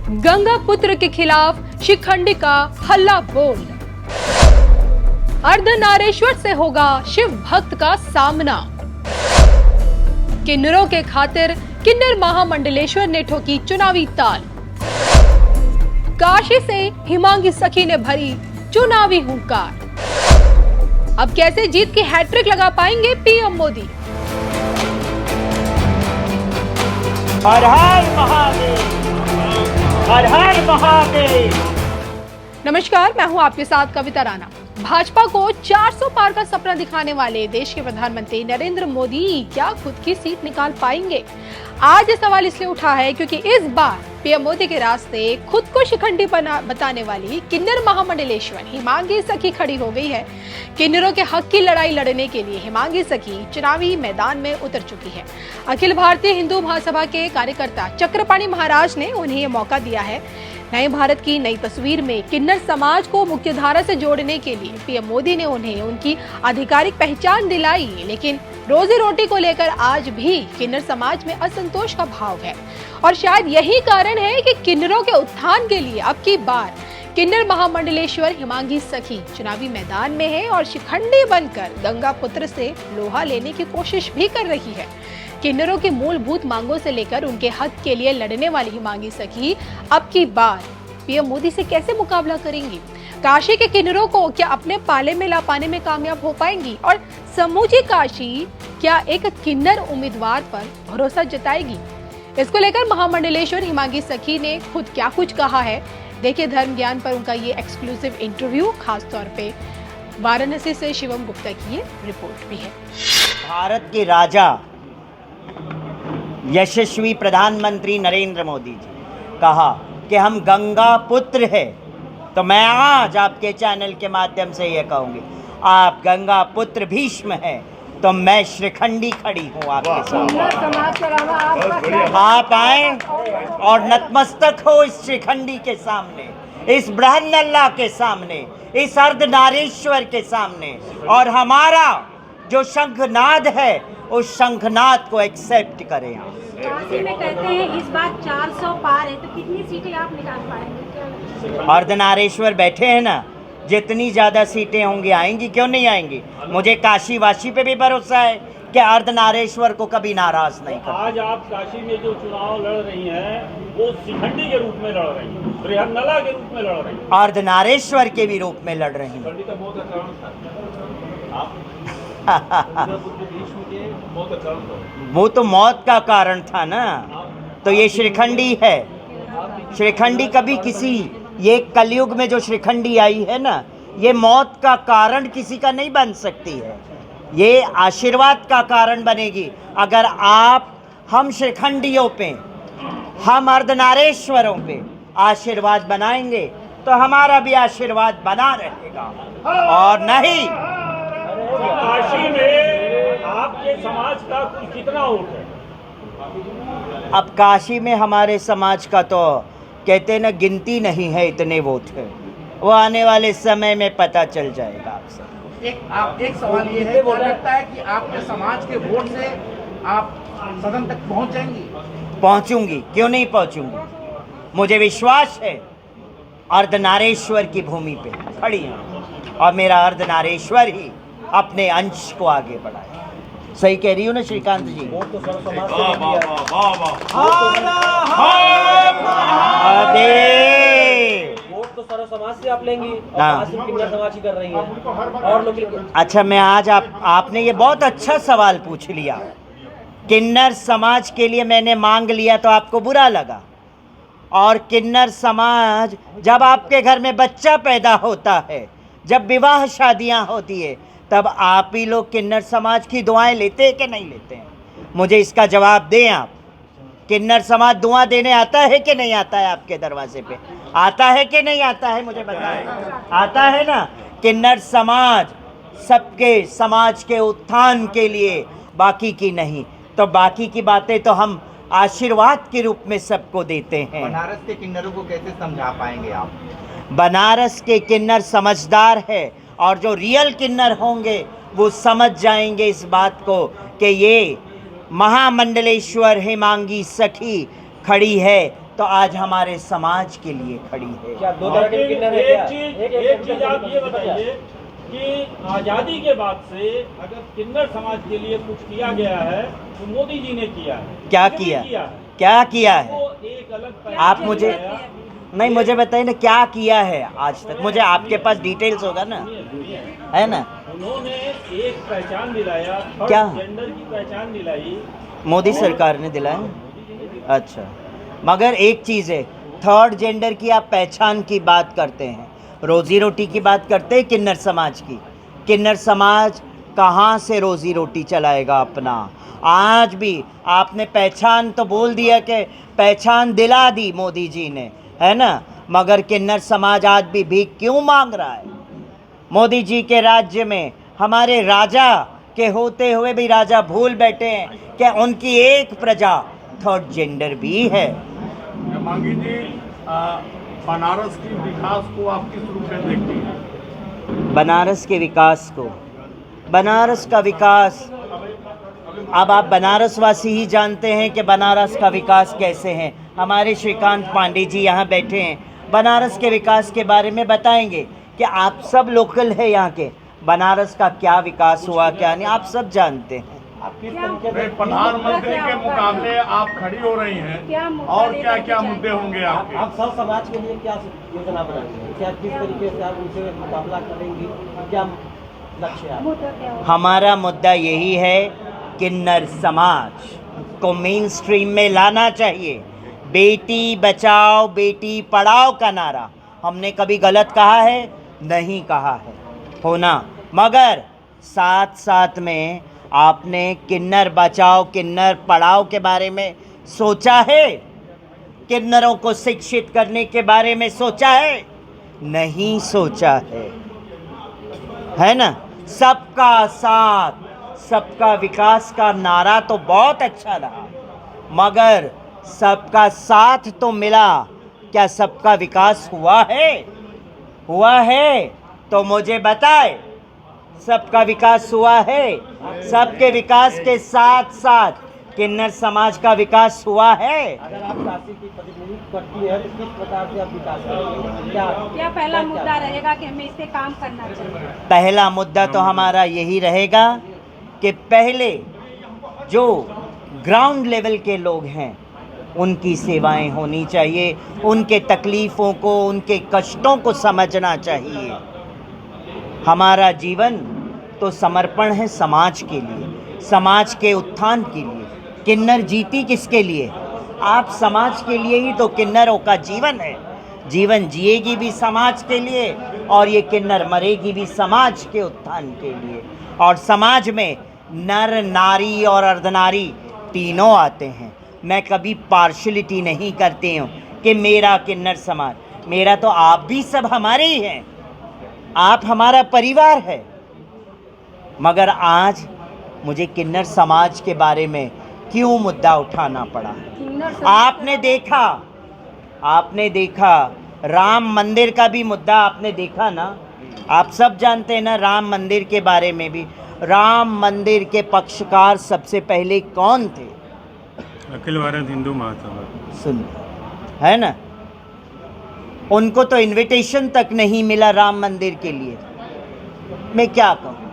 गंगा पुत्र के खिलाफ शिखंडी का हल्ला बोल। अर्धनारेश्वर से होगा शिव भक्त का सामना। किन्नरों के खातिर किन्नर महामंडलेश्वर ने ठोकी चुनावी ताल। काशी से हिमांगी सखी ने भरी चुनावी हुंकार। अब कैसे जीत की हैट्रिक लगा पाएंगे पीएम मोदी? हर हर महादेव, हर हर महादेव। नमस्कार, मैं हूं आपके साथ कविता राणा। भाजपा को 400 पार का सपना दिखाने वाले देश के प्रधानमंत्री नरेंद्र मोदी क्या खुद की सीट निकाल पाएंगे? आज ये सवाल इसलिए उठा है क्योंकि इस बार पीएम मोदी के रास्ते खुद को शिखंडी बताने वाली किन्नर महामंडलेश्वर हिमांगी सखी खड़ी हो गई है। किन्नरों के हक की लड़ाई लड़ने के लिए हिमांगी सखी चुनावी मैदान में उतर चुकी है। अखिल भारतीय हिंदू महासभा के कार्यकर्ता चक्रपाणी महाराज ने उन्हें ये मौका दिया है। नए भारत की नई तस्वीर में किन्नर समाज को मुख्यधारा से जोड़ने के लिए पीएम मोदी ने उन्हें उनकी आधिकारिक पहचान दिलाई, लेकिन रोजी रोटी को लेकर आज भी किन्नर समाज में असंतोष का भाव है। और शायद यही कारण है कि किन्नरों के उत्थान के लिए अब की बार किन्नर महामंडलेश्वर हिमांगी सखी चुनावी मैदान में है और शिखंडी बनकर गंगा पुत्र से लोहा लेने की कोशिश भी कर रही है। किन्नरों की मूलभूत मांगों से लेकर उनके हक के लिए लड़ने वाली हिमांगी सखी अब की बार पीएम मोदी से कैसे मुकाबला करेंगी? काशी के किन्नरों को क्या अपने पाले में ला पाने में कामयाब हो पाएंगी? और समूची काशी क्या एक किन्नर उम्मीदवार पर भरोसा जताएगी? इसको लेकर महामंडलेश्वर हिमांगी सखी ने खुद क्या कुछ कहा है, देखिए धर्म ज्ञान पर उनका ये एक्सक्लूसिव इंटरव्यू। खास तौर पे वाराणसी से शिवम गुप्ता की ये रिपोर्ट भी है। भारत के राजा यशस्वी प्रधानमंत्री नरेंद्र मोदी जी कहा कि हम गंगा पुत्र है, तो मैं आज आपके चैनल के माध्यम से ये कहूंगी, आप गंगा पुत्र भीष्म है तो मैं श्रीखंडी खड़ी हूँ आपके साथ। आप आए और नतमस्तक हो इस श्रीखंडी के सामने, इस ब्रह्मल्ला के सामने, इस अर्धनारेश्वर के सामने, और हमारा जो शंखनाद है उस शंखनाद को एक्सेप्ट करें। काशी में कहते हैं इस बार 400 पार है, तो कितनी सीटें आप निकाल पाएंगे? अर्धनारेश्वर बैठे हैं ना, जितनी ज़्यादा सीटें होंगी आएंगी, क्यों नहीं आएंगी? मुझे काशी वासी पे भी भरोसा है कि अर्धनारेश्वर को कभी नाराज नहीं कर। आज आप काशी में जो चुनाव लड़ रही हैं वो शिखंडी के रूप में लड़ रही हैं, बृहन्नला के रूप में लड़ रही हैं, अर्धनारेश्वर के भी रूप में लड़ रही हैं। वो तो मौत का कारण था ना, तो ये श्रीखंडी है। श्रीखंडी कभी किसी, ये कलयुग में जो श्रीखंडी आई है ना, ये मौत का कारण किसी का नहीं बन सकती है, ये आशीर्वाद का कारण बनेगी। अगर आप हम श्रीखंडियों पे, हम अर्धनारेश्वरों पे आशीर्वाद बनाएंगे तो हमारा भी आशीर्वाद बना रहेगा। और नहीं, काशी में आपके समाज का कुल कितना वोट है? अब काशी में हमारे समाज का तो कहते ना गिनती नहीं है, इतने वोट है, वो आने वाले समय में पता चल जाएगा आपसे। एक सवाल ये है, क्या लगता है कि आपके समाज के वोट से आप सदन तक पहुंच जाएंगी? पहुंचूंगी, क्यों नहीं पहुंचूंगी? मुझे विश्वास है अर्धनारेश्वर की भूमि पे खड़ी है और मेरा अर्धनारेश्वर ही अपने अंश को आगे बढ़ाए। सही कह रही हूँ ना श्रीकांत जी? वोट तो सारा समाज से आप लेंगी, और सिर्फ किन्नर समाज ही कर रही हैं और लोग। अच्छा, मैं आज आपने ये बहुत अच्छा सवाल पूछ लिया। किन्नर समाज के लिए मैंने मांग लिया तो आपको बुरा लगा, और किन्नर समाज, जब आपके घर में बच्चा पैदा होता है, जब विवाह शादियां होती है, तब आप ही लोग किन्नर समाज की दुआएं लेते हैं कि नहीं लेते हैं? मुझे इसका जवाब दें आप। किन्नर समाज दुआ देने आता है कि नहीं आता है? आपके दरवाजे पे आता है कि नहीं आता है? मुझे बताएं। आता है ना? किन्नर समाज सबके समाज के उत्थान के लिए, बाकी की नहीं। तो बाकी की बातें तो हम आशीर्वाद के रूप में सबको देते हैं। बनारस के किन्नरों को कैसे समझा पाएंगे आप? बनारस के किन्नर समझदार है, और जो रियल किन्नर होंगे वो समझ जाएंगे इस बात को कि ये महामंडलेश्वर हिमांगी सखी खड़ी है तो आज हमारे समाज के लिए खड़ी है। क्या दो तरह के किन्नर है क्या? एक चीज आप ये बताइए कि आजादी के बाद से अगर किन्नर समाज के लिए कुछ किया गया है तो मोदी जी ने किया है। क्या ये किया? नहीं किया है। क्या किया है? वो एक अलग आप मुझे नहीं, मुझे बताइए ना क्या किया है आज तक। मुझे आपके पास डिटेल्स होगा ना, है ना? उन्होंने एक पहचान दिलाया, क्या? थर्ड जेंडर की पहचान दिलाई। मोदी सरकार ने दिलाया। अच्छा, मगर एक चीज़ है, थर्ड जेंडर की आप पहचान की बात करते हैं, रोजी रोटी की बात करते हैं किन्नर समाज की। किन्नर समाज कहाँ से रोजी रोटी चलाएगा अपना? आज भी आपने पहचान तो बोल दिया कि पहचान दिला दी मोदी जी ने, है ना, मगर किन्नर समाज आज भी भीख क्यों मांग रहा है? मोदी जी के राज्य में हमारे राजा के होते हुए भी राजा भूल बैठे हैं कि उनकी एक प्रजा थर्ड जेंडर भी है। मांगी जी, बनारस की विकास को आप किस रूप में देखती हैं? बनारस के विकास को, बनारस का विकास, अब आप बनारस वासी ही जानते हैं कि बनारस का विकास कैसे है। हमारे श्रीकांत पांडे जी यहाँ बैठे हैं, बनारस के विकास के बारे में बताएंगे कि आप सब लोकल है यहाँ के, बनारस का क्या विकास हुआ क्या नहीं, आप सब जानते हैं। प्रधानमंत्री के मुकाबले आप खड़ी हो रही हैं, और क्या क्या मुद्दे होंगे आपके? आप सब समाज के लिए क्या योजना बनाएंगे? क्या किस तरीके से आप उनसे मुकाबला करेंगी? क्या लक्ष्य है आपका? हमारा मुद्दा यही है, किन्नर समाज को मेन स्ट्रीम में लाना चाहिए। बेटी बचाओ बेटी पढ़ाओ का नारा हमने कभी गलत कहा है? नहीं कहा है, होना, मगर साथ साथ में आपने किन्नर बचाओ किन्नर पढ़ाओ के बारे में सोचा है? किन्नरों को शिक्षित करने के बारे में सोचा है? नहीं सोचा है ना? सबका साथ सबका विकास का नारा तो बहुत अच्छा रहा, मगर सबका साथ तो मिला, क्या सबका विकास हुआ है? हुआ है तो मुझे बताए, सबका विकास हुआ है? सबके विकास के साथ साथ किन्नर समाज का विकास हुआ है? अगर आप काशी की प्रतिनिधित्व करती है तो किस प्रकार से आप विकास करेंगे? क्या पहला मुद्दा रहेगा कि हमें इस पे काम करना चाहिए? पहला मुद्दा तो हमारा यही रहेगा कि पहले जो ग्राउंड लेवल के लोग हैं उनकी सेवाएं होनी चाहिए, उनके तकलीफ़ों को उनके कष्टों को समझना चाहिए। हमारा जीवन तो समर्पण है समाज के लिए, समाज के उत्थान के लिए। किन्नर जीती किसके लिए? आप समाज के लिए ही तो किन्नरों का जीवन है। जीवन जिएगी भी समाज के लिए और ये किन्नर मरेगी भी समाज के उत्थान के लिए। और समाज में नर नारी और अर्धनारी तीनों आते हैं। मैं कभी पार्शलिटी नहीं करती हूँ कि मेरा किन्नर समाज, मेरा तो आप भी सब हमारे ही हैं, आप हमारा परिवार है। मगर आज मुझे किन्नर समाज के बारे में क्यों मुद्दा उठाना पड़ा? आपने देखा राम मंदिर का भी मुद्दा आपने देखा ना? आप सब जानते हैं ना राम मंदिर के बारे में भी। राम मंदिर के पक्षकार सबसे पहले कौन थे? अखिल भारत हिंदू महासभा। सुन, है ना? उनको तो इनविटेशन तक नहीं मिला राम मंदिर के लिए। मैं क्या कहूँ?